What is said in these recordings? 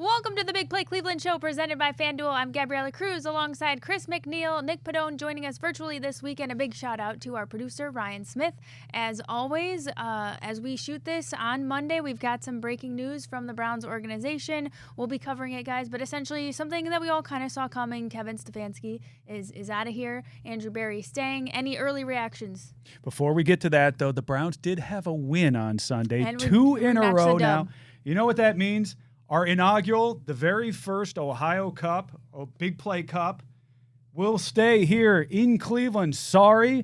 Welcome to the Big Play Cleveland Show presented by FanDuel. I'm Gabriella Cruz alongside Chris McNeil, Nick Padone joining us virtually this week, and a big shout out to our producer, Ryan Smith. As always, as we shoot this on Monday, we've got some breaking news from the Browns organization. We'll be covering it, guys, but essentially something that we all kind of saw coming. Kevin Stefanski is out of here. Andrew Berry staying. Any early reactions? Before we get to that, though, the Browns did have a win on Sunday, two in a row now. You know what that means? Our inaugural, the very first Ohio Cup, Big Play Cup, will stay here in Cleveland. Sorry,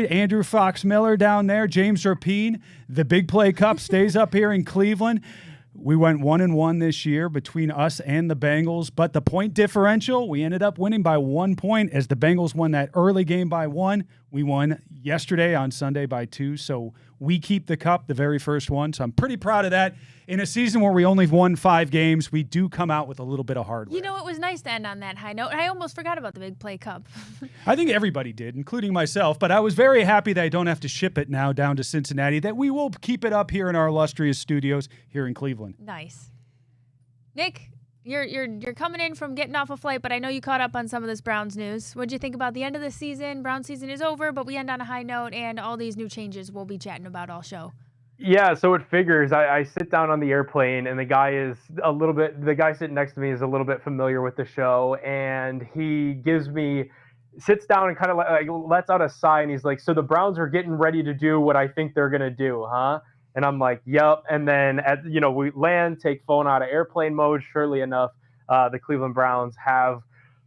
Andrew Fox Miller down there, James Rapine. The Big Play Cup stays up here in Cleveland. We went 1-1 this year between us and the Bengals, but the point differential, we ended up winning by 1 point as the Bengals won that early game by 1. We won yesterday on Sunday by 2, so we keep the cup, the very first one. So I'm pretty proud of that. In a season where we only won 5 games, we do come out with a little bit of hardware. You know, it was nice to end on that high note. I almost forgot about the Big Play Cup. I think everybody did, including myself, but I was very happy that I don't have to ship it now down to Cincinnati, that we will keep it up here in our illustrious studios here in Cleveland. Nice. Nick, you're coming in from getting off a flight, but I know you caught up on some of this Browns news. What'd you think about the end of the season? Browns season is over, but we end on a high note, and all these new changes we'll be chatting about all show. Yeah, so it figures. I sit down on the airplane, and the guy sitting next to me is a little bit familiar with the show, and he sits down and kind of lets out a sigh, and he's like, "So the Browns are getting ready to do what I think they're gonna do, huh?" And I'm like, "Yep." And then we land, take phone out of airplane mode. Surely enough, the Cleveland Browns have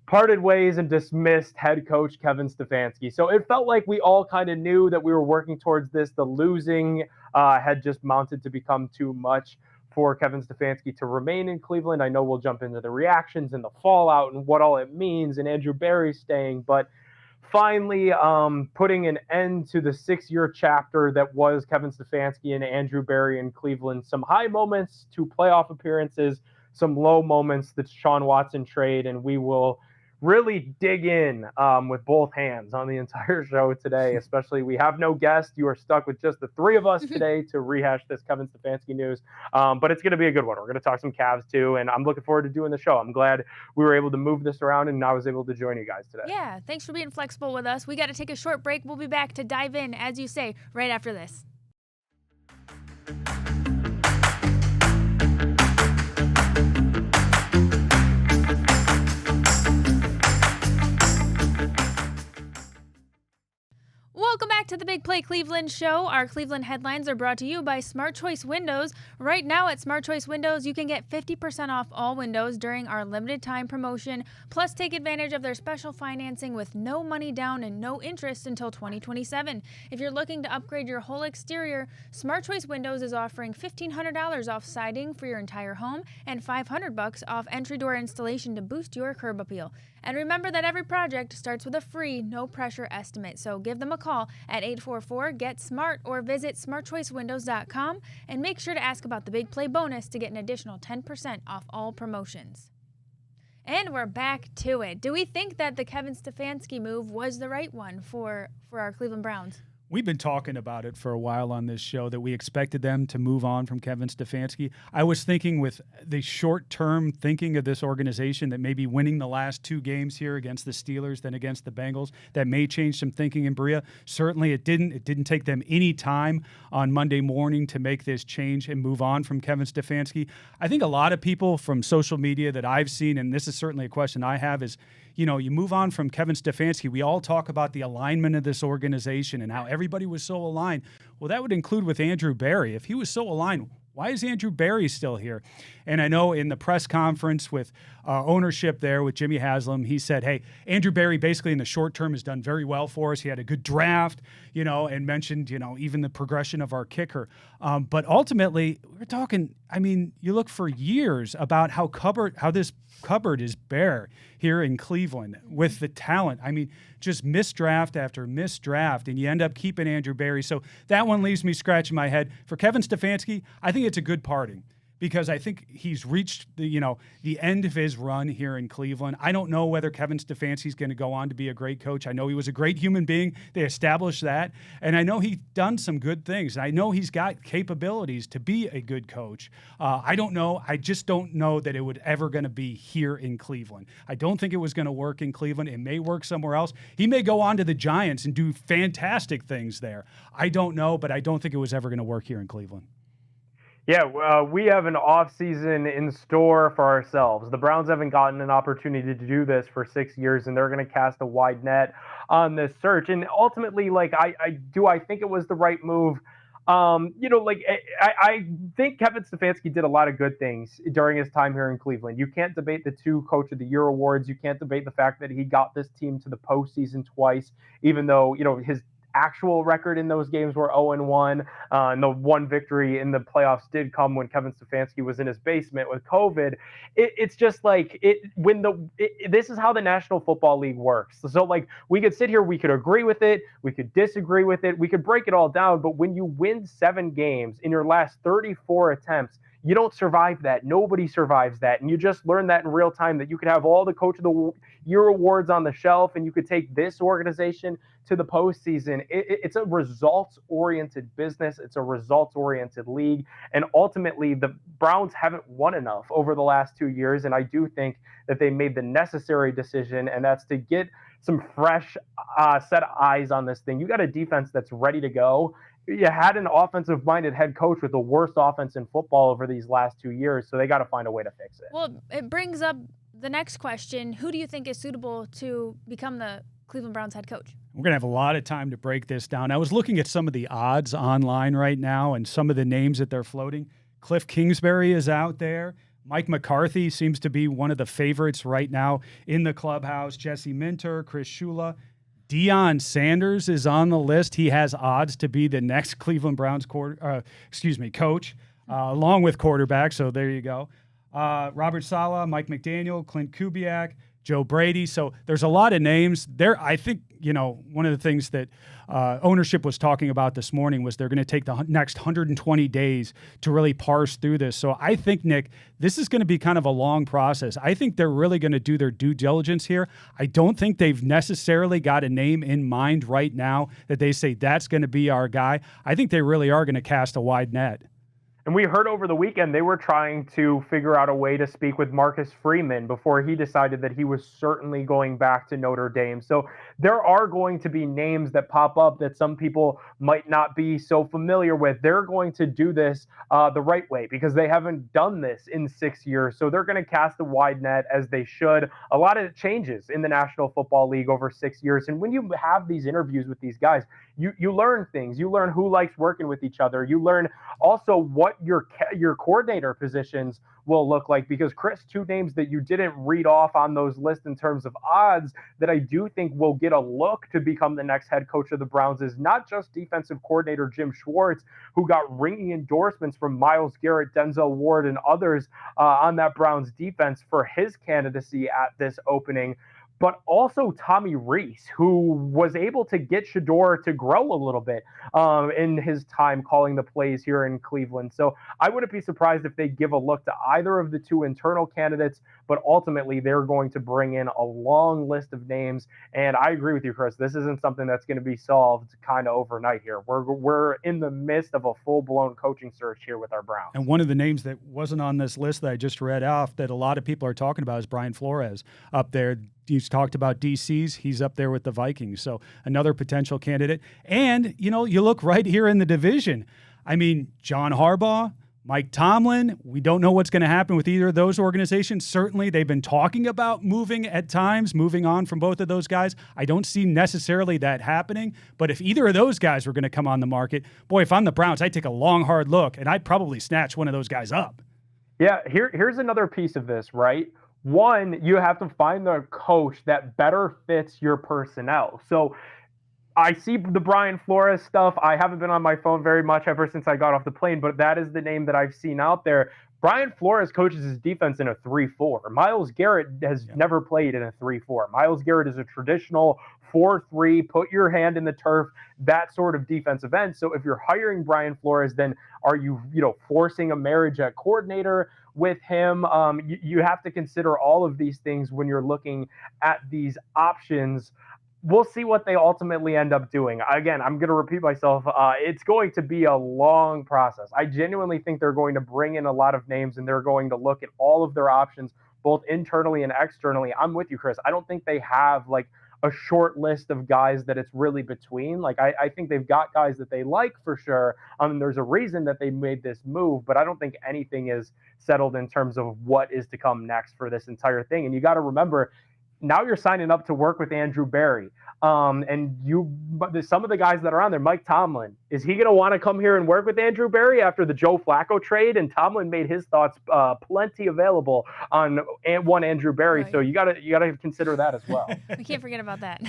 parted ways and dismissed head coach Kevin Stefanski. So it felt like we all kind of knew that we were working towards this. The losing had just mounted to become too much for Kevin Stefanski to remain in Cleveland. I know we'll jump into the reactions and the fallout and what all it means and Andrew Berry staying, but finally putting an end to the 6-year chapter that was Kevin Stefanski and Andrew Berry in Cleveland. Some high moments, 2 playoff appearances, some low moments, the Sean Watson trade, and we will really dig in with both hands on the entire show today. Especially, we have no guest. You are stuck with just the 3 of us today to rehash this Kevin Stefanski news. But it's going to be a good one. We're going to talk some Cavs too, and I'm looking forward to doing the show. I'm glad we were able to move this around, and I was able to join you guys today. Yeah, thanks for being flexible with us. We got to take a short break. We'll be back to dive in, as you say, right after this. Welcome back to the Big Play Cleveland Show. Our Cleveland headlines are brought to you by Smart Choice Windows. Right now at Smart Choice Windows, you can get 50% off all windows during our limited time promotion. Plus, take advantage of their special financing with no money down and no interest until 2027. If you're looking to upgrade your whole exterior, Smart Choice Windows is offering $1,500 off siding for your entire home and $500 off entry door installation to boost your curb appeal. And remember that every project starts with a free, no-pressure estimate, so give them a call at 844-GET-SMART or visit smartchoicewindows.com and make sure to ask about the Big Play bonus to get an additional 10% off all promotions. And we're back to it. Do we think that the Kevin Stefanski move was the right one for our Cleveland Browns? We've been talking about it for a while on this show that we expected them to move on from Kevin Stefanski. I was thinking with the short-term thinking of this organization that maybe winning the last 2 games here against the Steelers, then against the Bengals, that may change some thinking in Bria. Certainly it didn't. It didn't take them any time on Monday morning to make this change and move on from Kevin Stefanski. I think a lot of people from social media that I've seen, and this is certainly a question I have, is, you move on from Kevin Stefanski. We all talk about the alignment of this organization and how everybody was so aligned. Well, that would include with Andrew Berry. If he was so aligned, why is Andrew Berry still here? And I know in the press conference with ownership there with Jimmy Haslam, he said, hey, Andrew Berry basically in the short term has done very well for us. He had a good draft, and mentioned, even the progression of our kicker. But ultimately, we're talking, you look for years about how this cupboard is bare here in Cleveland with the talent. Just misdraft after misdraft, and you end up keeping Andrew Berry. So that one leaves me scratching my head. For Kevin Stefanski, I think it's a good parting because I think he's reached the end of his run here in Cleveland. I don't know whether Kevin Stefanski is going to go on to be a great coach. I know he was a great human being. They established that. And I know he's done some good things. I know he's got capabilities to be a good coach. I don't know. I just don't know that it would ever going to be here in Cleveland. I don't think it was going to work in Cleveland. It may work somewhere else. He may go on to the Giants and do fantastic things there. I don't know, but I don't think it was ever going to work here in Cleveland. Yeah, we have an off season in store for ourselves. The Browns haven't gotten an opportunity to do this for 6 years, and they're going to cast a wide net on this search. And ultimately, I think it was the right move. I think Kevin Stefanski did a lot of good things during his time here in Cleveland. You can't debate the 2 Coach of the Year awards. You can't debate the fact that he got this team to the postseason twice, even though, his actual record in those games were 0-1. And the one victory in the playoffs did come when Kevin Stefanski was in his basement with COVID. It's just like this is how the National Football League works. So we could sit here, we could agree with it, we could disagree with it, we could break it all down. But when you win 7 games in your last 34 attempts, you don't survive that. Nobody survives that. And you just learn that in real time, that you could have all the Coach of the Year awards on the shelf and you could take this organization to the postseason. It's a results-oriented business. It's a results-oriented league. And ultimately, the Browns haven't won enough over the last 2 years. And I do think that they made the necessary decision, and that's to get some fresh set of eyes on this thing. You got a defense that's ready to go. You had an offensive-minded head coach with the worst offense in football over these last 2 years, so they got to find a way to fix it. Well, it brings up the next question. Who do you think is suitable to become the Cleveland Browns head coach? We're going to have a lot of time to break this down. I was looking at some of the odds online right now and some of the names that they're floating. Cliff Kingsbury is out there. Mike McCarthy seems to be one of the favorites right now in the clubhouse. Jesse Minter, Chris Shula. Deion Sanders is on the list. He has odds to be the next Cleveland Browns coach, along with quarterback. So there you go. Robert Saleh, Mike McDaniel, Clint Kubiak, Joe Brady. So there's a lot of names there. I think, one of the things that ownership was talking about this morning was they're going to take the next 120 days to really parse through this. So I think, Nick, this is going to be kind of a long process. I think they're really going to do their due diligence here. I don't think they've necessarily got a name in mind right now that they say that's going to be our guy. I think they really are going to cast a wide net. And we heard over the weekend they were trying to figure out a way to speak with Marcus Freeman before he decided that he was certainly going back to Notre Dame. So there are going to be names that pop up that some people might not be so familiar with. They're going to do this the right way because they haven't done this in 6 years. So they're going to cast a wide net as they should. A lot of changes in the National Football League over 6 years. And when you have these interviews with these guys, you learn things. You learn who likes working with each other. You learn also what your coordinator positions will look like, because Chris, 2 names that you didn't read off on those lists in terms of odds that I do think will get a look to become the next head coach of the Browns is not just defensive coordinator Jim Schwartz, who got ringing endorsements from Myles Garrett, Denzel Ward, and others on that Browns defense for his candidacy at this opening, but also Tommy Rees, who was able to get Shador to grow a little bit in his time calling the plays here in Cleveland. So I wouldn't be surprised if they give a look to either of the 2 internal candidates, but ultimately they're going to bring in a long list of names. And I agree with you, Chris. This isn't something that's going to be solved kind of overnight here. We're in the midst of a full-blown coaching search here with our Browns. And one of the names that wasn't on this list that I just read off that a lot of people are talking about is Brian Flores up there. He's talked about DC's. He's up there with the Vikings. So another potential candidate. And, you look right here in the division. I mean, John Harbaugh, Mike Tomlin, we don't know what's going to happen with either of those organizations. Certainly, they've been talking about moving on from both of those guys. I don't see necessarily that happening. But if either of those guys were going to come on the market, boy, if I'm the Browns, I'd take a long, hard look, and I'd probably snatch one of those guys up. Yeah, here's another piece of this, right? One, you have to find the coach that better fits your personnel. So I see the Brian Flores stuff. I haven't been on my phone very much ever since I got off the plane, but that is the name that I've seen out there. Brian Flores coaches his defense in a 3-4. Myles Garrett has never played in a 3-4. Myles Garrett is a traditional 4-3, put your hand in the turf, that sort of defensive end. So if you're hiring Brian Flores, then are you, forcing a marriage at coordinator with him? You have to consider all of these things when you're looking at these options. We'll see what they ultimately end up doing. Again, I'm going to repeat myself. It's going to be a long process. I genuinely think they're going to bring in a lot of names and they're going to look at all of their options, both internally and externally. I'm with you, Chris. I don't think they have like a short list of guys that it's really between. Like, I think they've got guys that they like for sure. There's a reason that they made this move, but I don't think anything is settled in terms of what is to come next for this entire thing. And you got to remember, now you're signing up to work with Andrew Berry. Some of the guys that are on there, Mike Tomlin, is he going to want to come here and work with Andrew Berry after the Joe Flacco trade? And Tomlin made his thoughts plenty available on one Andrew Berry. Right. So you got to consider that as well. We can't forget about that.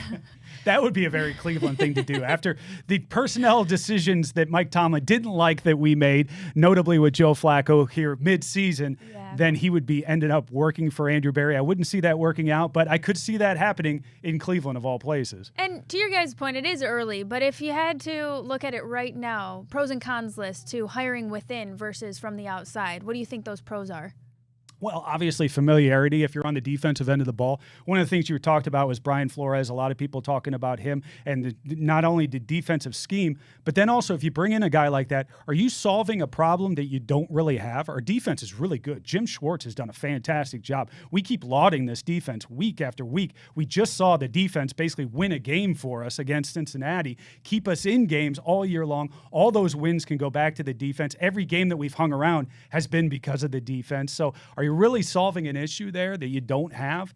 That would be a very Cleveland thing to do. After the personnel decisions that Mike Tomlin didn't like that we made, notably with Joe Flacco here mid-season, then he would be ended up working for Andrew Berry. I wouldn't see that working out, but I could see that happening in Cleveland of all places. And to your guys' point, it is early, but if you had to look at it right now, pros and cons list to hiring within versus from the outside, what do you think those pros are? Well, obviously familiarity if you're on the defensive end of the ball. One of the things you talked about was Brian Flores. A lot of people talking about him and not only the defensive scheme, but then also if you bring in a guy like that, are you solving a problem that you don't really have? Our defense is really good. Jim Schwartz has done a fantastic job. We keep lauding this defense week after week. We just saw the defense basically win a game for us against Cincinnati, keep us in games all year long. All those wins can go back to the defense. Every game that we've hung around has been because of the defense. So are you really solving an issue there that you don't have?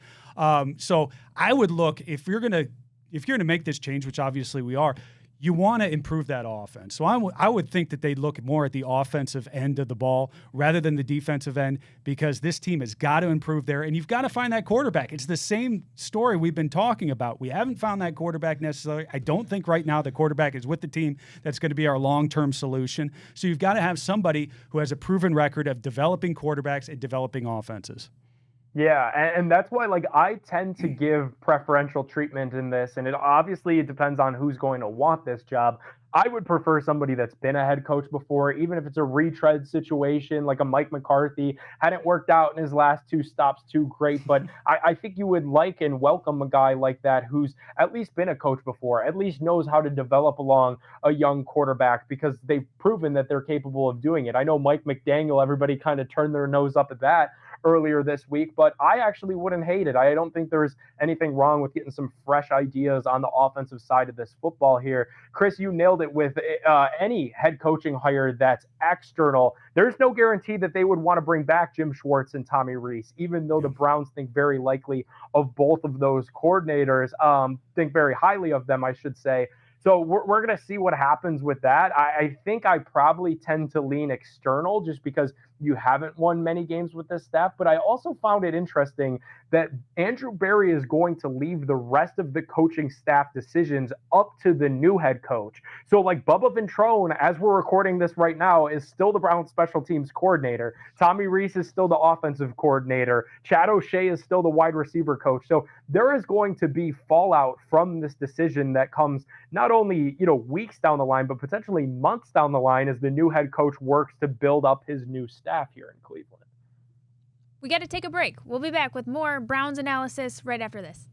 So I would look, if you're gonna make this change, which obviously we are, you want to improve that offense. So I would think that they'd look more at the offensive end of the ball rather than the defensive end, because this team has got to improve there, and you've got to find that quarterback. It's the same story we've been talking about. We haven't found that quarterback necessarily. I don't think right now the quarterback is with the team that's going to be our long-term solution. So you've got to have somebody who has a proven record of developing quarterbacks and developing offenses. Yeah, and that's why, like, I tend to give preferential treatment in this, and it depends on who's going to want this job. I would prefer somebody that's been a head coach before, even if it's a retread situation, like a Mike McCarthy. Hadn't worked out in his last two stops too great, but I think you would like and welcome a guy like that who's at least been a coach before, at least knows how to develop along a young quarterback, because they've proven that they're capable of doing it. I know Mike McDaniel, everybody kind of turned their nose up at that earlier this week, but I actually wouldn't hate it. I don't think there's anything wrong with getting some fresh ideas on the offensive side of this football here. Chris, you nailed it with any head coaching hire that's external. There's no guarantee that they would want to bring back Jim Schwartz and Tommy Rees, even though the Browns think very likely of both of those coordinators, think very highly of them, I should say. So we're going to see what happens with that. I think I probably tend to lean external just because you haven't won many games with this staff. But I also found it interesting that Andrew Berry is going to leave the rest of the coaching staff decisions up to the new head coach. So like Bubba Ventrone, as we're recording this right now, is still the Browns special teams coordinator. Tommy Rees is still the offensive coordinator. Chad O'Shea is still the wide receiver coach. So there is going to be fallout from this decision that comes not only, weeks down the line, but potentially months down the line as the new head coach works to build up his new staff here in Cleveland. We got to take a break. We'll be back with more Browns analysis right after this.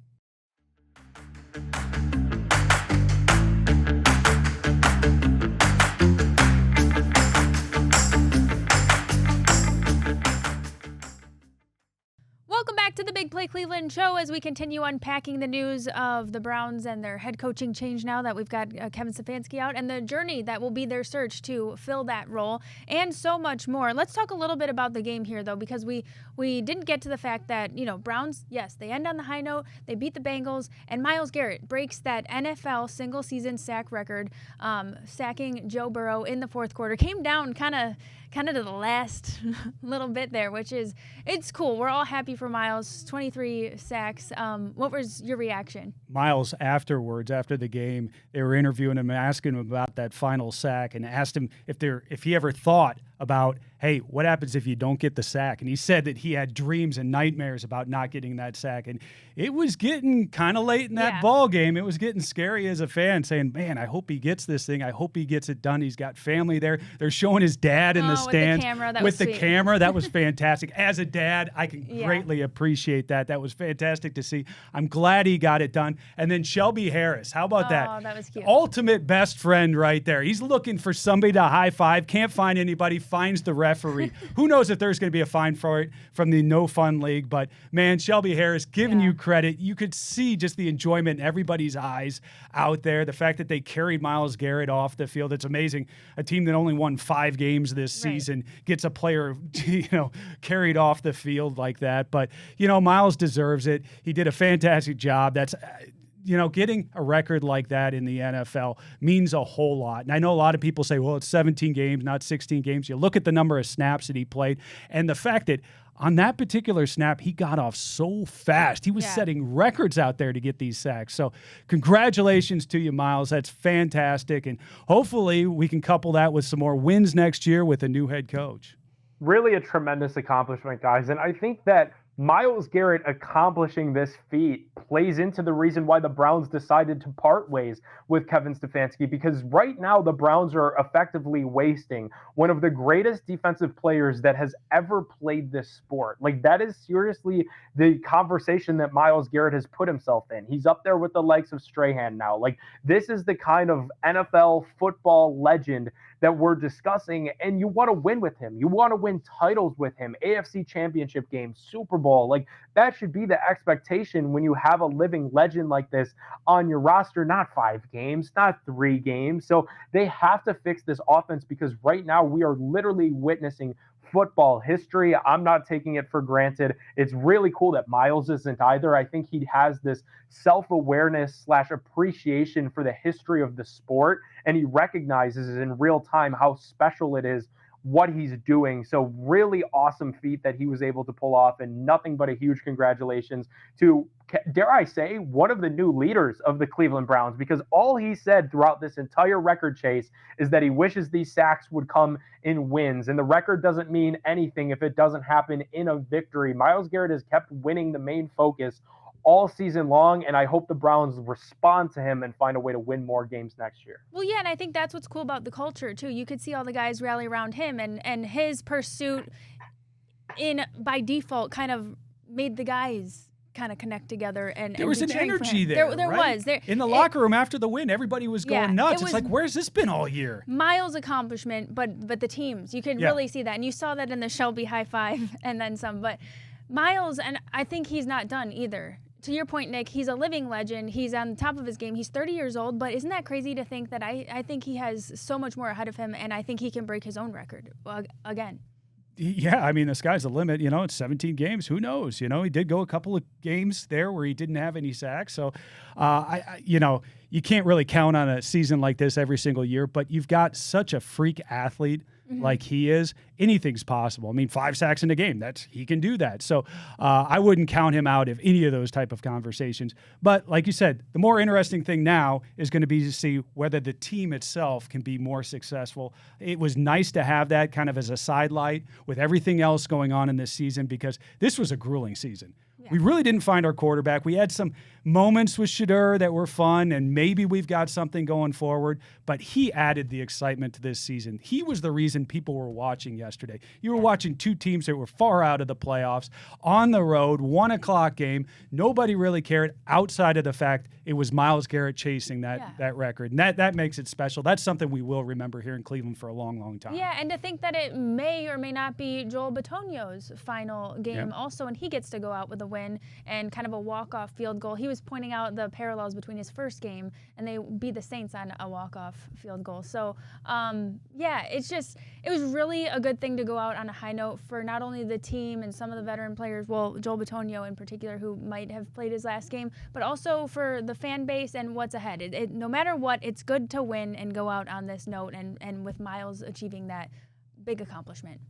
Welcome back to the Big Play Cleveland show as we continue unpacking the news of the Browns and their head coaching change now that we've got Kevin Stefanski out, and the journey that will be their search to fill that role, and so much more. Let's talk a little bit about the game here, though, because we didn't get to the fact that, Browns, yes, they end on the high note. They beat the Bengals, and Myles Garrett breaks that NFL single-season sack record, sacking Joe Burrow in the fourth quarter. Came down kind of to the last little bit there, which is, it's cool. We're all happy for Myles, 23 sacks. What was your reaction? Myles, afterwards, after the game, they were interviewing him, asking him about that final sack, and asked him if he ever thought about, hey, what happens if you don't get the sack? And he said that he had dreams and nightmares about not getting that sack. And it was getting kind of late in that ball game. It was getting scary as a fan, saying, man, I hope he gets this thing. I hope he gets it done. He's got family there. They're showing his dad in the stands. With the camera. That was fantastic. As a dad, I can greatly appreciate that. That was fantastic to see. I'm glad he got it done. And then Shelby Harris. How about that? Oh, that was cute. Ultimate best friend right there. He's looking for somebody to high five. Can't find anybody. Finds the referee. Who knows if there's going to be a fine for it from the No Fun League. But, man, Shelby Harris, giving you credit. You could see just the enjoyment in everybody's eyes out there. The fact that they carried Myles Garrett off the field. It's amazing. A team that only won 5 games this season gets a player, carried off the field like that. But, Myles deserves it. He did a fantastic job. That's getting a record like that in the NFL means a whole lot. And I know a lot of people say, well, it's 17 games, not 16 games. You look at the number of snaps that he played and the fact that on that particular snap, he got off so fast. He was setting records out there to get these sacks. So congratulations to you, Myles. That's fantastic. And hopefully we can couple that with some more wins next year with a new head coach. Really a tremendous accomplishment, guys. And I think that Myles Garrett accomplishing this feat plays into the reason why the Browns decided to part ways with Kevin Stefanski, because right now the Browns are effectively wasting one of the greatest defensive players that has ever played this sport. Like, that is seriously the conversation that Myles Garrett has put himself in. He's up there with the likes of Strahan now. Like, this is the kind of NFL football legend that we're discussing, and you want to win with him. You want to win titles with him, AFC Championship game, Super Bowl. Like, that should be the expectation when you have a living legend like this on your roster, not 5 games, not 3 games. So they have to fix this offense, because right now we are literally witnessing football history. I'm not taking it for granted. It's really cool that Myles isn't either. I think he has this self-awareness / appreciation for the history of the sport, and he recognizes in real time how special it is what he's doing. So really awesome feat that he was able to pull off, and nothing but a huge congratulations to, dare I say, one of the new leaders of the Cleveland Browns, because all he said throughout this entire record chase is that he wishes these sacks would come in wins, and the record doesn't mean anything if it doesn't happen in a victory. Myles Garrett has kept winning the main focus all season long, and I hope the Browns respond to him and find a way to win more games next year. Well, yeah, and I think that's what's cool about the culture, too. You could see all the guys rally around him, and his pursuit by default kind of made the guys kind of connect together. And there was an energy there. There right? was. In the locker room after the win, everybody was going nuts. It's like, where's this been all year? Myles' accomplishment, but the teams. You could really see that. And you saw that in the Shelby high five and then some. But Myles, and I think he's not done either. To your point, Nick, he's a living legend. He's on top of his game. He's 30 years old, but isn't that crazy to think that I think he has so much more ahead of him, and I think he can break his own record again. Yeah, I mean, the sky's the limit. It's 17 games. Who knows? He did go a couple of games there where he didn't have any sacks. So, you can't really count on a season like this every single year, but you've got such a freak athlete like he is. Anything's possible. I mean, 5 sacks in a game, he can do that. So I wouldn't count him out of any of those type of conversations. But like you said, the more interesting thing now is going to be to see whether the team itself can be more successful. It was nice to have that kind of as a sidelight with everything else going on in this season, because this was a grueling season. We really didn't find our quarterback. We had some moments with Shedeur that were fun, and maybe we've got something going forward, but he added the excitement to this season. He was the reason people were watching yesterday. You were watching 2 teams that were far out of the playoffs, on the road, 1 o'clock game. Nobody really cared outside of the fact it was Myles Garrett chasing that record, and that makes it special. That's something we will remember here in Cleveland for a long, long time. Yeah, and to think that it may or may not be Joel Bitonio's final game also, and he gets to go out with a win and kind of a walk-off field goal. He was pointing out the parallels between his first game, and they beat the Saints on a walk-off field goal. So, it was really a good thing to go out on a high note for not only the team and some of the veteran players, well, Joel Bitonio in particular, who might have played his last game, but also for the fan base and what's ahead. No matter what, it's good to win and go out on this note, and with Myles achieving that big accomplishment.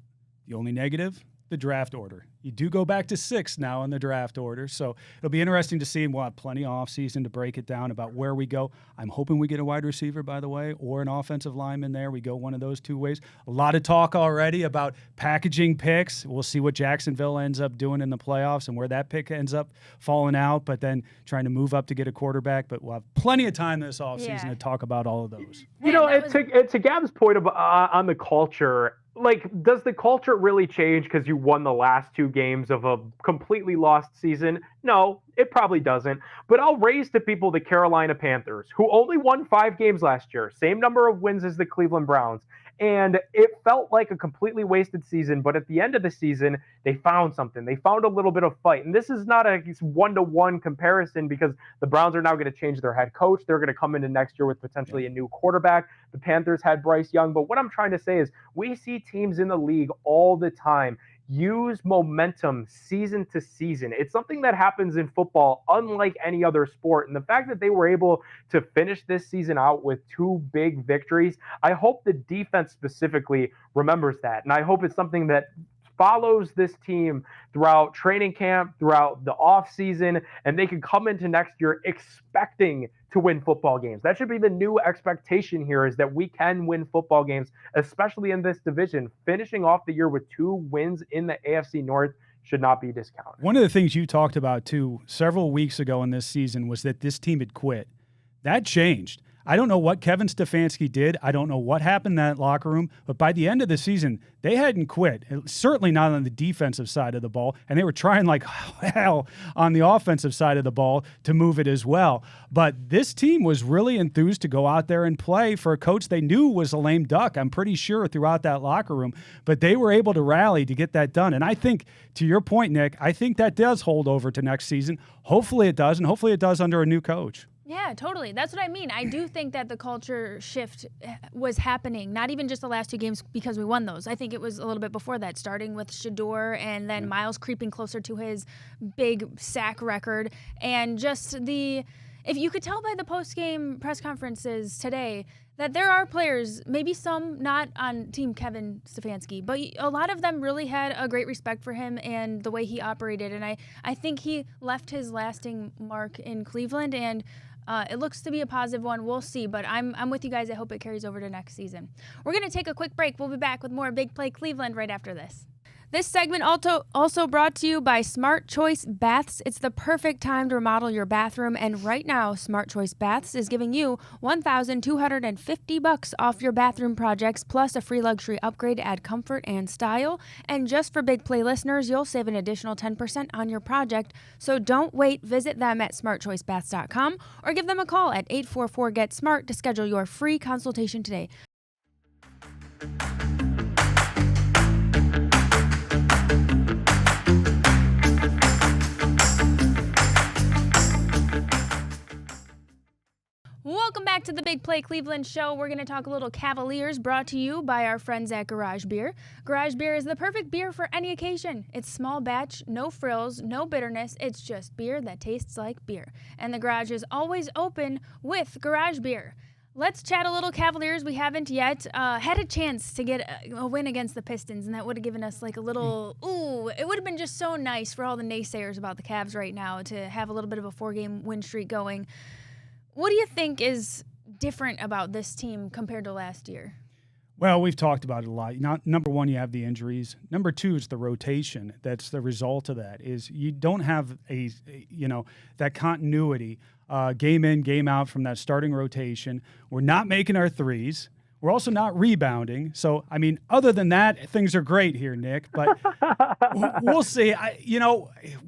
The only negative? the draft order. You do go back to 6 now in the draft order, so it'll be interesting to see. We'll have plenty of offseason to break it down about where we go. I'm hoping we get a wide receiver, by the way, or an offensive lineman there. We go one of those 2 ways. A lot of talk already about packaging picks. We'll see what Jacksonville ends up doing in the playoffs and where that pick ends up falling out, but then trying to move up to get a quarterback. But we'll have plenty of time this offseason to talk about all of those. You know, to Gab's point on the culture, like, does the culture really change because you won the last 2 games of a completely lost season? No, it probably doesn't. But I'll raise to people the Carolina Panthers, who only won 5 games last year, same number of wins as the Cleveland Browns. And it felt like a completely wasted season, but at the end of the season, they found something. They found a little bit of fight. And this is not a one-to-one comparison because the Browns are now going to change their head coach. They're going to come into next year with potentially a new quarterback. The Panthers had Bryce Young. But what I'm trying to say is we see teams in the league all the time use momentum season to season. It's something that happens in football unlike any other sport. And the fact that they were able to finish this season out with 2 big victories, I hope the defense specifically remembers that. And I hope it's something that follows this team throughout training camp, throughout the offseason, and they can come into next year expecting to win football games. That should be the new expectation here, is that we can win football games, especially in this division. Finishing off the year with 2 wins in the AFC North should not be discounted. One of the things you talked about, too, several weeks ago in this season was that this team had quit. That changed. I don't know what Kevin Stefanski did. I don't know what happened in that locker room. But by the end of the season, they hadn't quit. Certainly not on the defensive side of the ball. And they were trying like hell on the offensive side of the ball to move it as well. But this team was really enthused to go out there and play for a coach they knew was a lame duck, I'm pretty sure, throughout that locker room. But they were able to rally to get that done. And I think, to your point, Nick, I think that does hold over to next season. Hopefully it does, and hopefully it does under a new coach. Yeah, totally. That's what I mean. I do think that the culture shift was happening, not even just the last 2 games because we won those. I think it was a little bit before that, starting with Shador and then Miles creeping closer to his big sack record. And just if you could tell by the post-game press conferences today that there are players, maybe some not on Team Kevin Stefanski, but a lot of them really had a great respect for him and the way he operated. And I think he left his lasting mark in Cleveland, and it looks to be a positive one. We'll see, but I'm with you guys. I hope it carries over to next season. We're going to take a quick break. We'll be back with more Big Play Cleveland right after this. This segment also brought to you by Smart Choice Baths. It's the perfect time to remodel your bathroom, and right now, Smart Choice Baths is giving you $1,250 off your bathroom projects, plus a free luxury upgrade to add comfort and style. And just for Big Play listeners, you'll save an additional 10% on your project. So don't wait. Visit them at smartchoicebaths.com or give them a call at 844-GET-SMART to schedule your free consultation today. Welcome back to the Big Play Cleveland show. We're going to talk a little Cavaliers, brought to you by our friends at Garage Beer. Garage Beer is the perfect beer for any occasion. It's small batch, no frills, no bitterness. It's just beer that tastes like beer. And the garage is always open with Garage Beer. Let's chat a little Cavaliers. We haven't yet had a chance to get a win against the Pistons, and that would have given us like a little, it would have been just so nice for all the naysayers about the Cavs right now to have a little bit of a 4-game win streak going. What do you think is different about this team compared to last year? Well, we've talked about it a lot. Number one, you have the injuries. Number two is the rotation. That's the result of that, is you don't have that continuity, game in, game out from that starting rotation. We're not making our threes. We're also not rebounding. So, I mean, other than that, things are great here, Nick. But we'll see.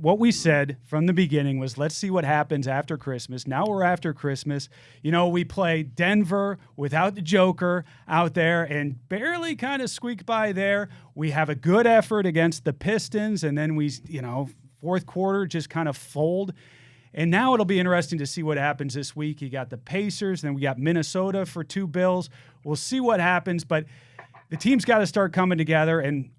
What we said from the beginning was, let's see what happens after Christmas. Now we're after Christmas. We play Denver without the Joker out there and barely kind of squeak by there. We have a good effort against the Pistons, and then we, fourth quarter just kind of fold. And now it'll be interesting to see what happens this week. You got the Pacers, then we got Minnesota for 2 bills. We'll see what happens, but the team's got to start coming together, and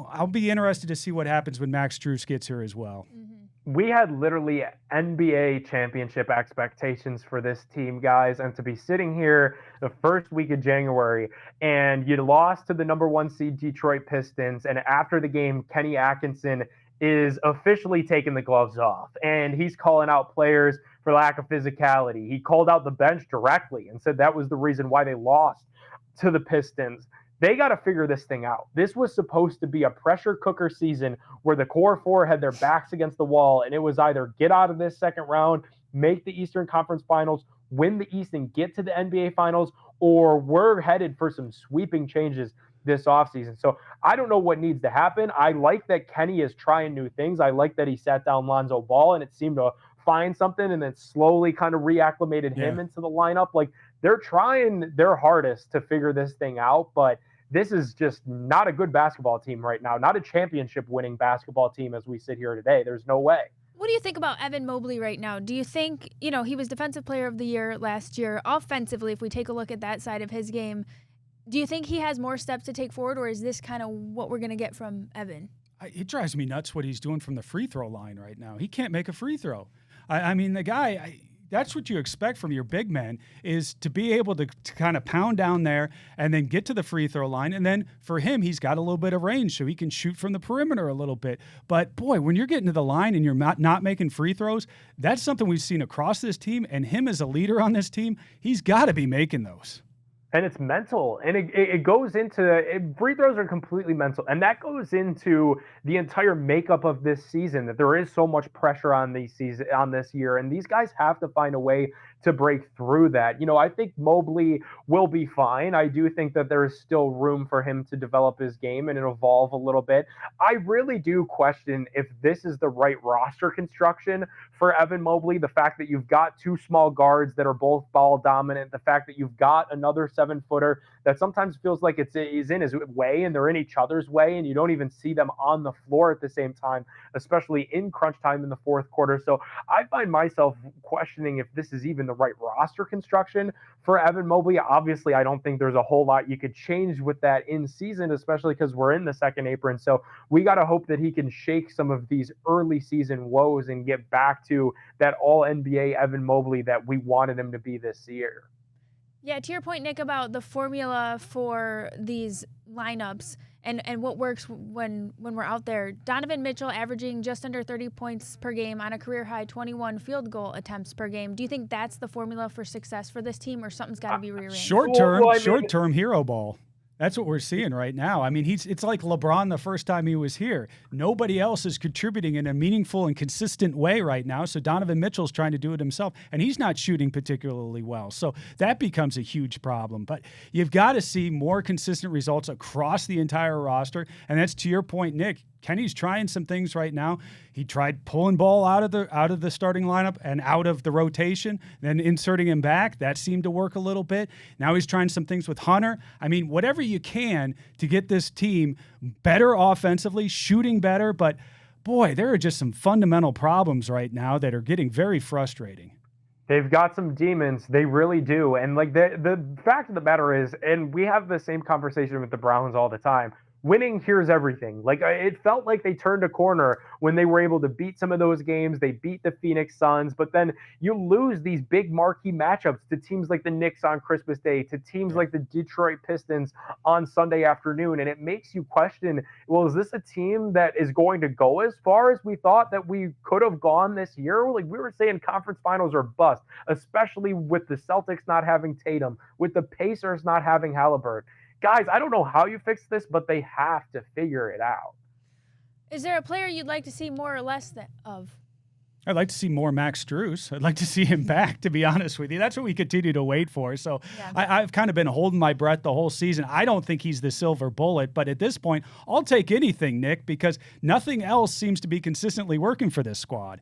I'll be interested to see what happens when Max Strus gets here as well. Mm-hmm. We had literally NBA championship expectations for this team, guys, and to be sitting here the first week of January and you lost to the number one seed Detroit Pistons, and after the game, Kenny Atkinson is officially taking the gloves off, and he's calling out players for lack of physicality. He called out the bench directly and said that was the reason why they lost to the Pistons. They got to figure this thing out. This was supposed to be a pressure cooker season where the core four had their backs against the wall, and it was either get out of this second round, make the Eastern Conference Finals, win the East, and get to the NBA Finals, or we're headed for some sweeping changes this offseason. So I don't know what needs to happen. I like that Kenny is trying new things. I like that he sat down Lonzo Ball, and it seemed to find something and then slowly kind of reacclimated him into the lineup. Like, they're trying their hardest to figure this thing out, but this is just not a good basketball team right now, not a championship winning basketball team as we sit here today. There's no way. What do you think about Evan Mobley right now? Do you think, he was Defensive Player of the Year last year. Offensively, if we take a look at that side of his game, do you think he has more steps to take forward, or is this kind of what we're going to get from Evan? It drives me nuts what he's doing from the free throw line right now. He can't make a free throw. I mean, the guy, that's what you expect from your big men, is to be able to kind of pound down there and then get to the free throw line. And then for him, he's got a little bit of range, so he can shoot from the perimeter a little bit. But, boy, when you're getting to the line and you're not making free throws, that's something we've seen across this team. And him as a leader on this team, he's got to be making those. And it's mental, and it goes into free throws are completely mental, and that goes into the entire makeup of this season. That there is so much pressure on this year, and these guys have to find a way to break through that. I think Mobley will be fine. I do think that there is still room for him to develop his game and evolve a little bit. I really do question if this is the right roster construction for Evan Mobley. The fact that you've got two small guards that are both ball dominant, the fact that you've got another 7-footer that sometimes feels like is in his way and they're in each other's way, and you don't even see them on the floor at the same time, especially in crunch time in the fourth quarter. So I find myself questioning if this is even the right roster construction for Evan Mobley. Obviously, I don't think there's a whole lot you could change with that in season, especially because we're in the second apron. So we got to hope that he can shake some of these early season woes and get back to that all NBA Evan Mobley that we wanted him to be this year. Yeah, to your point, Nick, about the formula for these lineups and what works when we're out there. Donovan Mitchell averaging just under 30 points per game on a career-high 21 field goal attempts per game. Do you think that's the formula for success for this team, or something's got to be rearranged? Short-term hero ball. That's what we're seeing right now. I mean, it's like LeBron the first time he was here. Nobody else is contributing in a meaningful and consistent way right now, so Donovan Mitchell's trying to do it himself, and he's not shooting particularly well. So that becomes a huge problem. But you've got to see more consistent results across the entire roster, and that's to your point, Nick. Kenny's trying some things right now. He tried pulling Ball out of the starting lineup and out of the rotation, then inserting him back. That seemed to work a little bit. Now he's trying some things with Hunter. I mean, whatever you can to get this team better offensively, shooting better. But, boy, there are just some fundamental problems right now that are getting very frustrating. They've got some demons. They really do. And, like, the fact of the matter is, and we have the same conversation with the Browns all the time, winning here's everything. Like, it felt like they turned a corner when they were able to beat some of those games. They beat the Phoenix Suns, but then you lose these big marquee matchups to teams like the Knicks on Christmas Day, to teams like the Detroit Pistons on Sunday afternoon. And it makes you question, well, is this a team that is going to go as far as we thought that we could have gone this year? Like, we were saying conference finals are bust, especially with the Celtics not having Tatum, with the Pacers not having Halliburton. Guys, I don't know how you fix this, but they have to figure it out. Is there a player you'd like to see more or less of? I'd like to see more Max Strus. I'd like to see him back, to be honest with you. That's what we continue to wait for. So yeah. I've kind of been holding my breath the whole season. I don't think he's the silver bullet, but at this point, I'll take anything, Nick, because nothing else seems to be consistently working for this squad.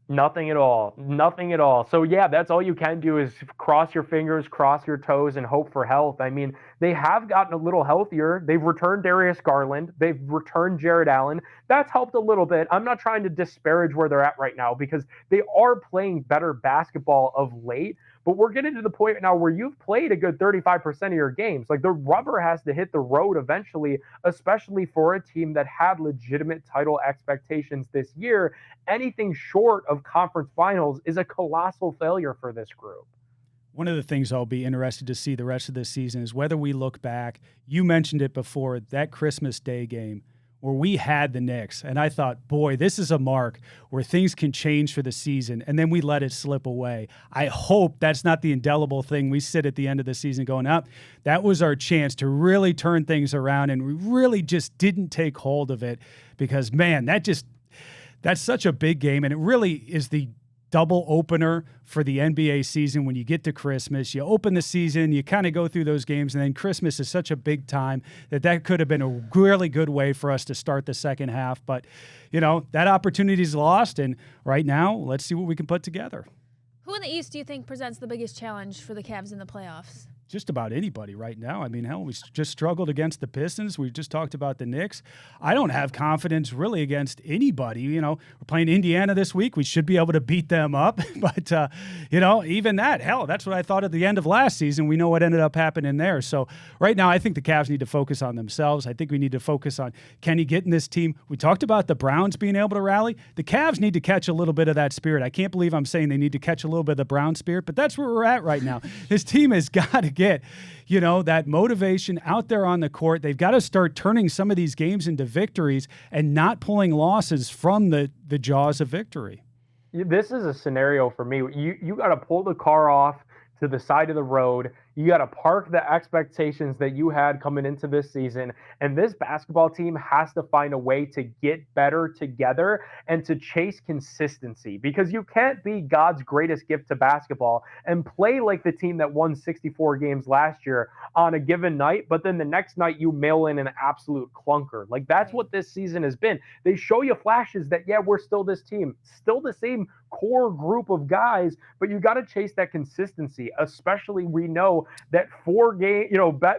Nothing at all. Nothing at all. So, yeah, that's all you can do is cross your fingers, cross your toes, and hope for health. I mean, they have gotten a little healthier. They've returned Darius Garland. They've returned Jared Allen. That's helped a little bit. I'm not trying to disparage where they're at right now because they are playing better basketball of late. but we're getting to the point now where you've played a good 35% of your games. Like, the rubber has to hit the road eventually, especially for a team that had legitimate title expectations this year. Anything short of conference finals is a colossal failure for this group. One of the things I'll be interested to see the rest of this season is whether we look back. You mentioned it before, that Christmas Day game where we had the Knicks, and I thought, boy, this is a mark where things can change for the season, and then we let it slip away. I hope that's not the indelible thing we sit at the end of the season going up. That was our chance to really turn things around, and we really just didn't take hold of it because, man, that's such a big game, and it really is the double opener for the NBA season. When you get to Christmas, you open the season, you kind of go through those games, and then Christmas is such a big time that could have been a really good way for us to start the second half. But, that opportunity is lost, and right now, let's see what we can put together. Who in the East do you think presents the biggest challenge for the Cavs in the playoffs? Just about anybody right now. I mean, hell, we just struggled against the Pistons. We just talked about the Knicks. I don't have confidence really against anybody. We're playing Indiana this week. We should be able to beat them up. But, even that, hell, that's what I thought at the end of last season. We know what ended up happening there. So right now, I think the Cavs need to focus on themselves. I think we need to focus on Kenny getting this team. We talked about the Browns being able to rally. The Cavs need to catch a little bit of that spirit. I can't believe I'm saying they need to catch a little bit of the Brown spirit, but that's where we're at right now. This team has got to get that motivation out there on the court. They've got to start turning some of these games into victories and not pulling losses from the jaws of victory. This is a scenario for me. You got to pull the car off to the side of the road. You got to park the expectations that you had coming into this season. And this basketball team has to find a way to get better together and to chase consistency, because you can't be God's greatest gift to basketball and play like the team that won 64 games last year on a given night, but then the next night you mail in an absolute clunker. Like, that's what this season has been. They show you flashes that, yeah, we're still this team, still the same core group of guys, but you got to chase that consistency, especially we know that 4 game,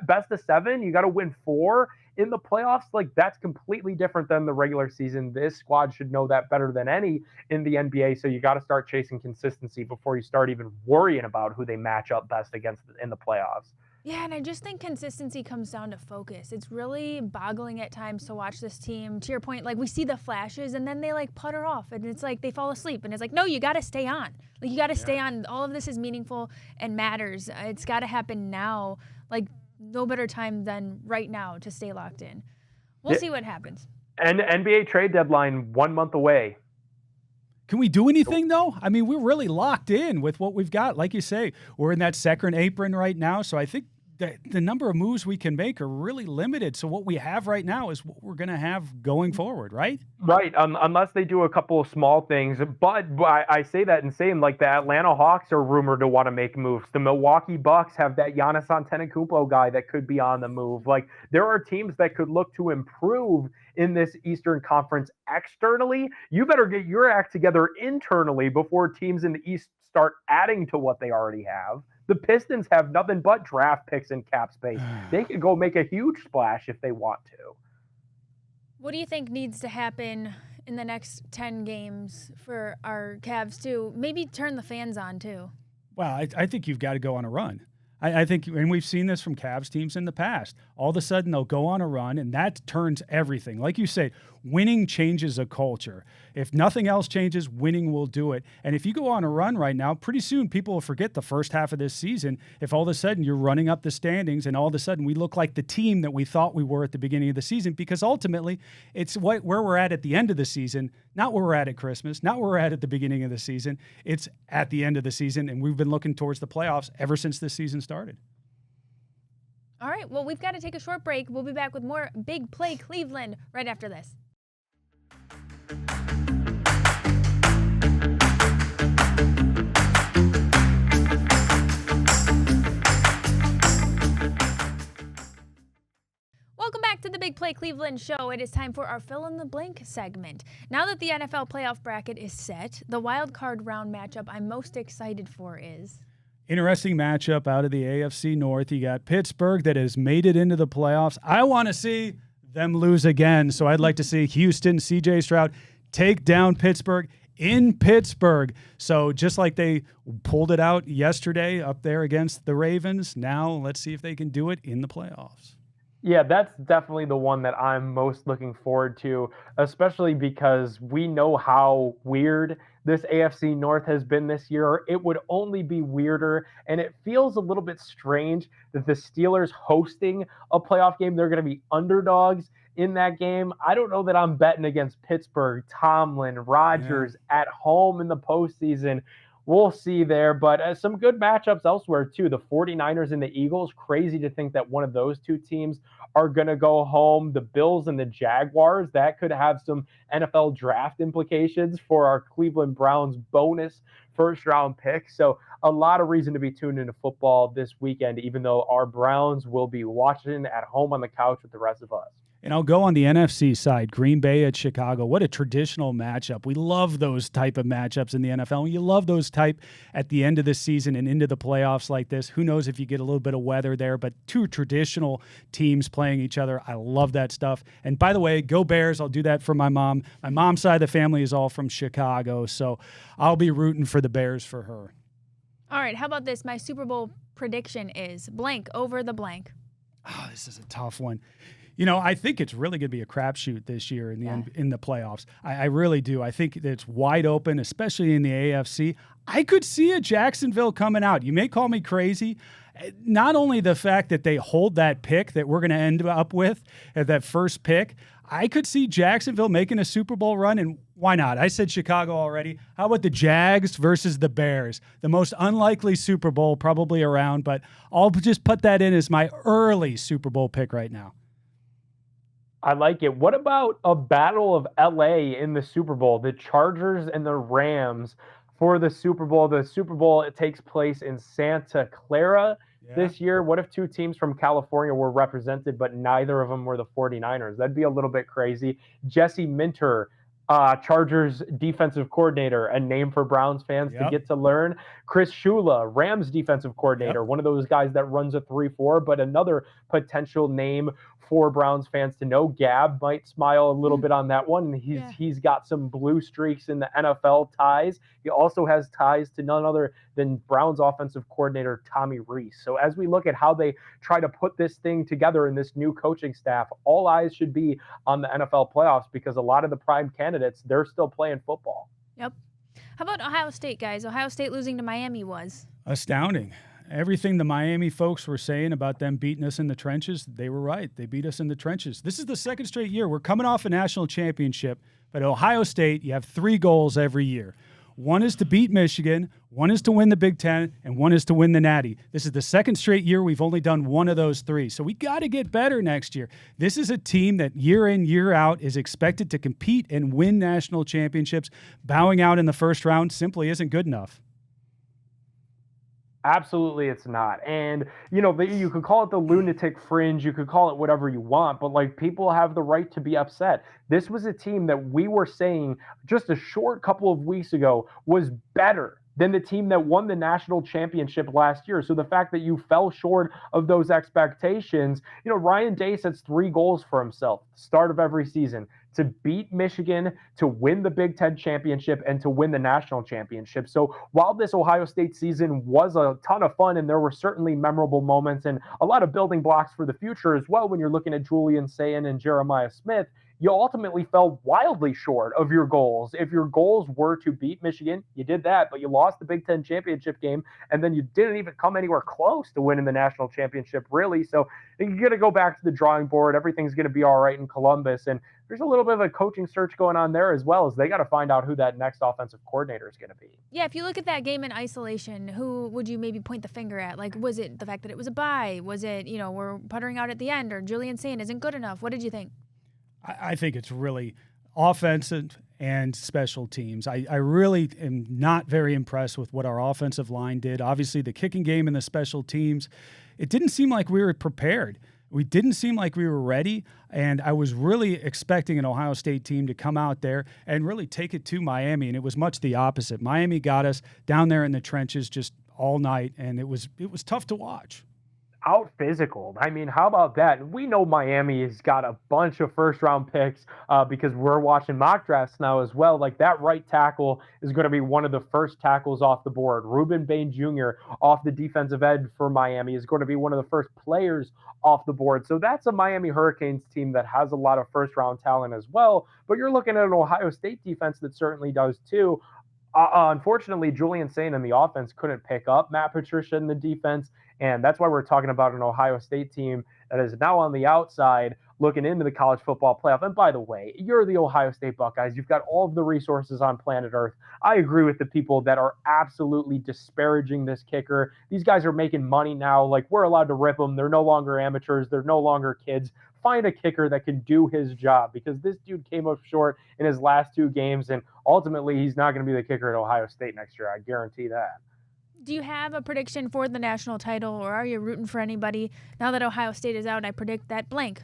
best of 7, you got to win 4 in the playoffs. Like, that's completely different than the regular season. This squad should know that better than any in the NBA. So you got to start chasing consistency before you start even worrying about who they match up best against in the playoffs. Yeah, and I just think consistency comes down to focus. It's really boggling at times to watch this team. To your point, like, we see the flashes and then they putter off and it's like they fall asleep. And it's like, no, you got to stay on. Like, you got to stay on. All of this is meaningful and matters. It's got to happen now. Like, no better time than right now to stay locked in. We'll see what happens. And NBA trade deadline 1 month away. Can we do anything, though? I mean, we're really locked in with what we've got. Like you say, we're in that second apron right now. So I think the number of moves we can make are really limited. So what we have right now is what we're going to have going forward, right? Right, unless they do a couple of small things. But I say that and saying, like, the Atlanta Hawks are rumored to want to make moves. The Milwaukee Bucks have that Giannis Antetokounmpo guy that could be on the move. Like, there are teams that could look to improve in this Eastern Conference externally. You better get your act together internally before teams in the East start adding to what they already have. The Pistons have nothing but draft picks and cap space. They could go make a huge splash if they want to. What do you think needs to happen in the next 10 games for our Cavs to maybe turn the fans on too? Well, I think you've got to go on a run. I think, and we've seen this from Cavs teams in the past. All of a sudden, they'll go on a run, and that turns everything. Like you say, winning changes a culture. If nothing else changes, winning will do it. And if you go on a run right now, pretty soon people will forget the first half of this season. If all of a sudden you're running up the standings and all of a sudden we look like the team that we thought we were at the beginning of the season, because ultimately it's where we're at the end of the season, not where we're at Christmas, not where we're at the beginning of the season. It's at the end of the season, and we've been looking towards the playoffs ever since this season started. All right, well, we've got to take a short break. We'll be back with more Big Play Cleveland right after this. Welcome back to the Big Play Cleveland show. It is time for our fill in the blank segment. Now that the NFL playoff bracket is set, the wild card round matchup I'm most excited for is... Interesting matchup out of the AFC North. You got Pittsburgh that has made it into the playoffs. I want to see them lose again. So I'd like to see Houston, CJ Stroud take down Pittsburgh in Pittsburgh. So just like they pulled it out yesterday up there against the Ravens, now let's see if they can do it in the playoffs. Yeah, that's definitely the one that I'm most looking forward to, especially because we know how weird this AFC North has been this year. It would only be weirder, and it feels a little bit strange that the Steelers hosting a playoff game, they're going to be underdogs in that game. I don't know that I'm betting against Pittsburgh, Tomlin, Rodgers at home in the postseason. We'll see there, but some good matchups elsewhere too. The 49ers and the Eagles, crazy to think that one of those two teams are going to go home. The Bills and the Jaguars, that could have some NFL draft implications for our Cleveland Browns bonus first round pick. So a lot of reason to be tuned into football this weekend, even though our Browns will be watching at home on the couch with the rest of us. And I'll go on the NFC side, Green Bay at Chicago. What a traditional matchup. We love those type of matchups in the NFL. You love those type at the end of the season and into the playoffs like this. Who knows if you get a little bit of weather there, but two traditional teams playing each other. I love that stuff. And by the way, go Bears. I'll do that for my mom. My mom's side of the family is all from Chicago, so I'll be rooting for the Bears for her. All right, how about this? My Super Bowl prediction is blank over the blank. Oh, this is a tough one. You know, I think it's really going to be a crapshoot this year in the playoffs. I really do. I think it's wide open, especially in the AFC. I could see a Jacksonville coming out. You may call me crazy. Not only the fact that they hold that pick that we're going to end up with at that first pick, I could see Jacksonville making a Super Bowl run, and why not? I said Chicago already. How about the Jags versus the Bears? The most unlikely Super Bowl probably around, but I'll just put that in as my early Super Bowl pick right now. I like it. What about a battle of LA in the Super Bowl? The Chargers and the Rams for the Super Bowl. The Super Bowl, it takes place in Santa Clara this year. What if two teams from California were represented, but neither of them were the 49ers? That'd be a little bit crazy. Jesse Minter, Chargers defensive coordinator, a name for Browns fans to get to learn. Chris Shula, Rams defensive coordinator, one of those guys that runs a 3-4, but another potential name for Browns fans to know. Gab might smile a little bit on that one. He's got some blue streaks in the NFL ties. He also has ties to none other than Browns offensive coordinator Tommy Rees. So as we look at how they try to put this thing together in this new coaching staff, all eyes should be on the NFL playoffs because a lot of the prime candidates, they're still playing football. Yep. How about Ohio State, guys? Ohio State losing to Miami was astounding. Everything the Miami folks were saying about them beating us in the trenches, they were right. They beat us in the trenches. This is the second straight year. We're coming off a national championship, but at Ohio State, you have 3 goals every year. One is to beat Michigan, one is to win the Big Ten, and one is to win the Natty. This is the second straight year we've only done one of those 3. So we got to get better next year. This is a team that year in, year out is expected to compete and win national championships. Bowing out in the first round simply isn't good enough. Absolutely, it's not. And, you know, you could call it the lunatic fringe. You could call it whatever you want, but like people have the right to be upset. This was a team that we were saying just a short couple of weeks ago was better than the team that won the national championship last year. So the fact that you fell short of those expectations, you know, Ryan Day sets 3 goals for himself, start of every season, to beat Michigan, to win the Big Ten championship, and to win the national championship. So while this Ohio State season was a ton of fun, and there were certainly memorable moments and a lot of building blocks for the future as well, when you're looking at Julian Sayin and Jeremiah Smith, you ultimately fell wildly short of your goals. If your goals were to beat Michigan, you did that, but you lost the Big Ten championship game, and then you didn't even come anywhere close to winning the national championship, really. So you're going to go back to the drawing board. Everything's going to be all right in Columbus, and there's a little bit of a coaching search going on there as well, as they got to find out who that next offensive coordinator is going to be. Yeah, if you look at that game in isolation, who would you maybe point the finger at? Like, was it the fact that it was a bye? Was it, you know, we're puttering out at the end, or Julian Sayin isn't good enough? What did you think? I think it's really offensive and special teams. I really am not very impressed with what our offensive line did. Obviously, the kicking game and the special teams, it didn't seem like we were prepared. We didn't seem like we were ready, and I was really expecting an Ohio State team to come out there and really take it to Miami, and it was much the opposite. Miami got us down there in the trenches just all night, and it was tough to watch. out physicaled. I mean, how about that? We know Miami has got a bunch of first round picks because we're watching mock drafts now as well. Like that right tackle is going to be one of the first tackles off the board. Ruben Bain Jr. off the defensive end for Miami is going to be one of the first players off the board. So that's a Miami Hurricanes team that has a lot of first round talent as well. But you're looking at an Ohio State defense that certainly does too. Unfortunately, Julian Sain and the offense couldn't pick up Matt Patricia in the defense. And that's why we're talking about an Ohio State team that is now on the outside looking into the college football playoff. And by the way, you're the Ohio State Buckeyes. You've got all of the resources on planet Earth. I agree with the people that are absolutely disparaging this kicker. These guys are making money now. Like, we're allowed to rip them. They're no longer amateurs. They're no longer kids. Find a kicker that can do his job, because this dude came up short in his last 2 games, and ultimately he's not going to be the kicker at Ohio State next year. I guarantee that. Do you have a prediction for the national title, or are you rooting for anybody? Now that Ohio State is out, I predict that blank.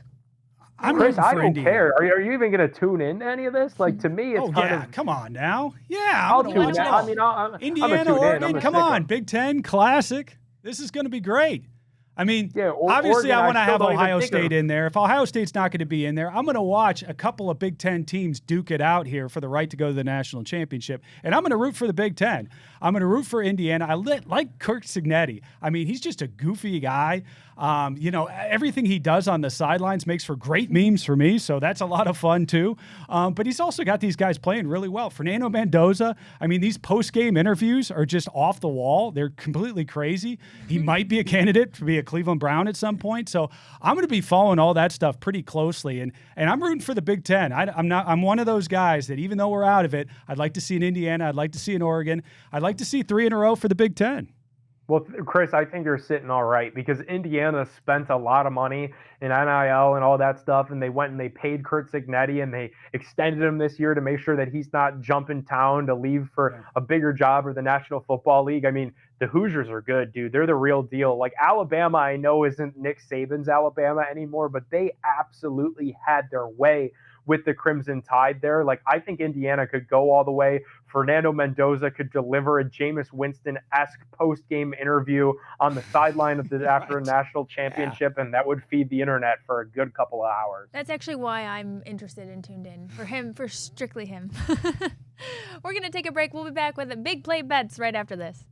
Chris, I don't care. Are you even going to tune in to any of this? Like, to me, it's kind of... Come on now. Yeah, I'll tune in. I mean, Indiana, Oregon, come on. Big Ten Classic. This is going to be great. I mean, obviously I want to have Ohio State in there. If Ohio State's not going to be in there, I'm going to watch a couple of Big Ten teams duke it out here for the right to go to the national championship. And I'm going to root for the Big Ten. I'm going to root for Indiana. I like Kirk Cignetti. I mean, he's just a goofy guy. Everything he does on the sidelines makes for great memes for me, so that's a lot of fun too. But he's also got these guys playing really well. Fernando Mendoza, I mean, these post-game interviews are just off the wall. They're completely crazy. He might be a candidate to be a Cleveland Brown at some point. So I'm going to be following all that stuff pretty closely, and I'm rooting for the Big Ten. I'm one of those guys that, even though we're out of it, I'd like to see an Indiana, I'd like to see an Oregon, I'd like to see 3 in a row for the Big Ten. Well, Chris, I think you're sitting all right, because Indiana spent a lot of money in NIL and all that stuff, and they went and they paid Kurt Cignetti, and they extended him this year to make sure that he's not jumping town to leave for a bigger job or the National Football League. I mean, the Hoosiers are good, dude. They're the real deal. Like, Alabama, I know isn't Nick Saban's Alabama anymore, but they absolutely had their way with the Crimson Tide there. Like, I think Indiana could go all the way. Fernando Mendoza could deliver a Jameis Winston-esque post-game interview on the sideline after a national championship, and that would feed the internet for a good couple of hours. That's actually why I'm interested and tuned in. For strictly him. We're going to take a break. We'll be back with a Big Play Bets right after this.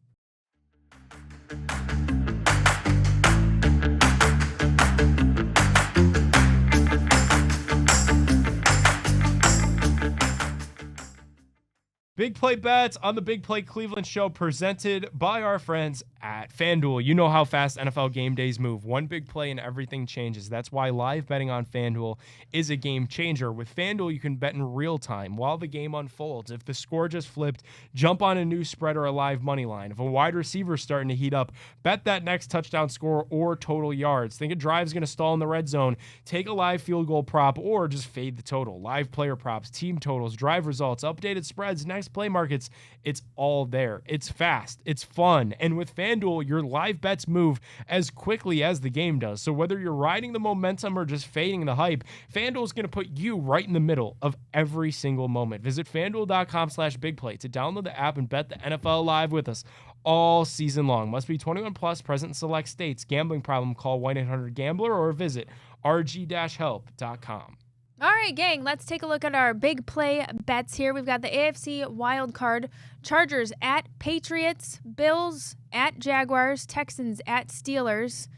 Big Play Bets on the Big Play Cleveland Show, presented by our friends at FanDuel. You know how fast NFL game days move. One big play and everything changes. That's why live betting on FanDuel is a game changer. With FanDuel, you can bet in real time while the game unfolds. If the score just flipped, jump on a new spread or a live money line. If a wide receiver is starting to heat up, bet that next touchdown score or total yards. Think a drive's going to stall in the red zone, take a live field goal prop, or just fade the total. Live player props, team totals, drive results, updated spreads, next play markets, it's all there. It's fast, it's fun, and with FanDuel, your live bets move as quickly as the game does. So whether you're riding the momentum or just fading the hype, FanDuel is going to put you right in the middle of every single moment. Visit FanDuel.com/BigPlay to download the app and bet the NFL live with us all season long. Must be 21 plus, present in select states. Gambling problem, call 1-800-GAMBLER or visit rg-help.com. All right, gang, let's take a look at our Big Play Bets here. We've got the AFC wild card. Chargers at Patriots, Bills at Jaguars, Texans at Steelers.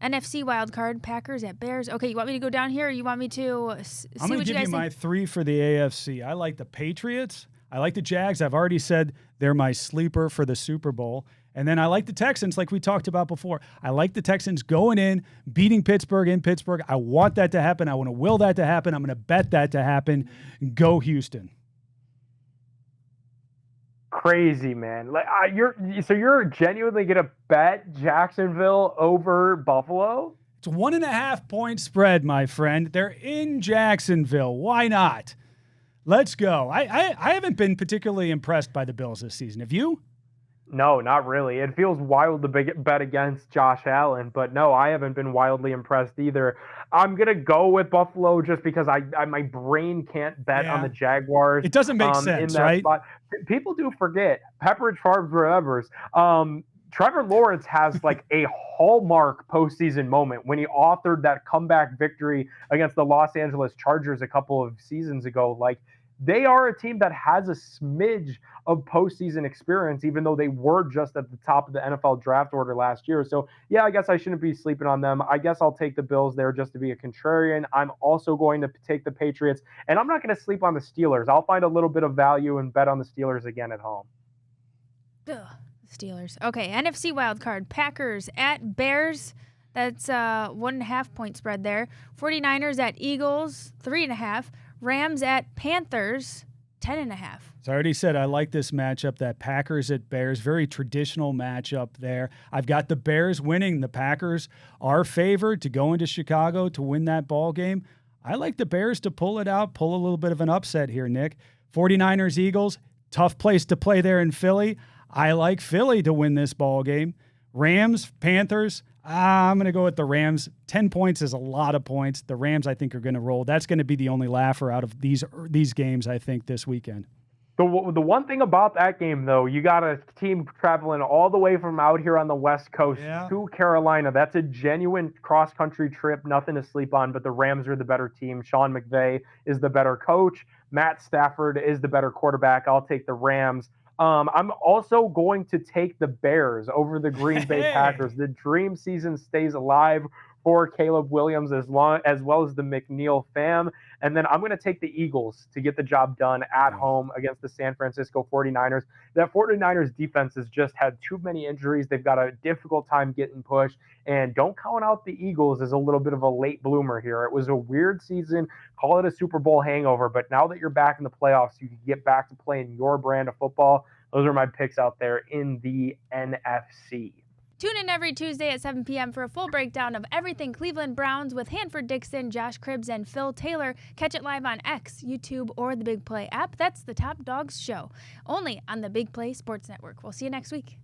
NFC wild card, Packers at Bears. Okay, you want me to go down here, or you want me to see what you guys think? I'm going to give you my 3 for the AFC. I like the Patriots. I like the Jags. I've already said they're my sleeper for the Super Bowl. And then I like the Texans, like we talked about before. I like the Texans going in, beating Pittsburgh in Pittsburgh. I want that to happen. I want to will that to happen. I'm going to bet that to happen. Go Houston. Crazy, man. Like, you're genuinely going to bet Jacksonville over Buffalo? It's 1.5 point spread, my friend. They're in Jacksonville. Why not? Let's go. I haven't been particularly impressed by the Bills this season. Have you? No, not really. It feels wild to bet against Josh Allen, but no, I haven't been wildly impressed either. I'm going to go with Buffalo just because my brain can't bet on the Jaguars. It doesn't make sense, in that right? Spot. People do forget. Pepperidge Farm remembers. Trevor Lawrence has like a hallmark postseason moment when he authored that comeback victory against the Los Angeles Chargers a couple of seasons ago. Like, they are a team that has a smidge of postseason experience, even though they were just at the top of the NFL draft order last year. So, yeah, I guess I shouldn't be sleeping on them. I guess I'll take the Bills there just to be a contrarian. I'm also going to take the Patriots, and I'm not going to sleep on the Steelers. I'll find a little bit of value and bet on the Steelers again at home. Ugh, Steelers. Okay, NFC wildcard. Packers at Bears. That's 1.5 point spread there. 49ers at Eagles, 3.5. Rams at Panthers, 10.5. So I already said I like this matchup, that Packers at Bears, very traditional matchup there. I've got the Bears winning. The Packers are favored to go into Chicago to win that ball game. I like the Bears to pull it out, pull a little bit of an upset here, Nick. 49ers, Eagles, tough place to play there in Philly. I like Philly to win this ball game. Rams, Panthers, I'm going to go with the Rams. 10 points is a lot of points. The Rams, I think, are going to roll. That's going to be the only laugher out of these games, I think, this weekend. The one thing about that game, though, you got a team traveling all the way from out here on the West Coast to Carolina. That's a genuine cross-country trip, nothing to sleep on, but the Rams are the better team. Sean McVay is the better coach. Matt Stafford is the better quarterback. I'll take the Rams. I'm also going to take the Bears over the Green Bay Packers. The dream season stays alive for Caleb Williams as well as the McNeil fam. And then I'm going to take the Eagles to get the job done at home against the San Francisco 49ers. That 49ers defense has just had too many injuries. They've got a difficult time getting pushed. And don't count out the Eagles as a little bit of a late bloomer here. It was a weird season. Call it a Super Bowl hangover. But now that you're back in the playoffs, you can get back to playing your brand of football. Those are my picks out there in the NFC. Tune in every Tuesday at 7 p.m. for a full breakdown of everything Cleveland Browns with Hanford Dixon, Josh Cribbs, and Phil Taylor. Catch it live on X, YouTube, or the Big Play app. That's the Top Dogs Show, only on the Big Play Sports Network. We'll see you next week.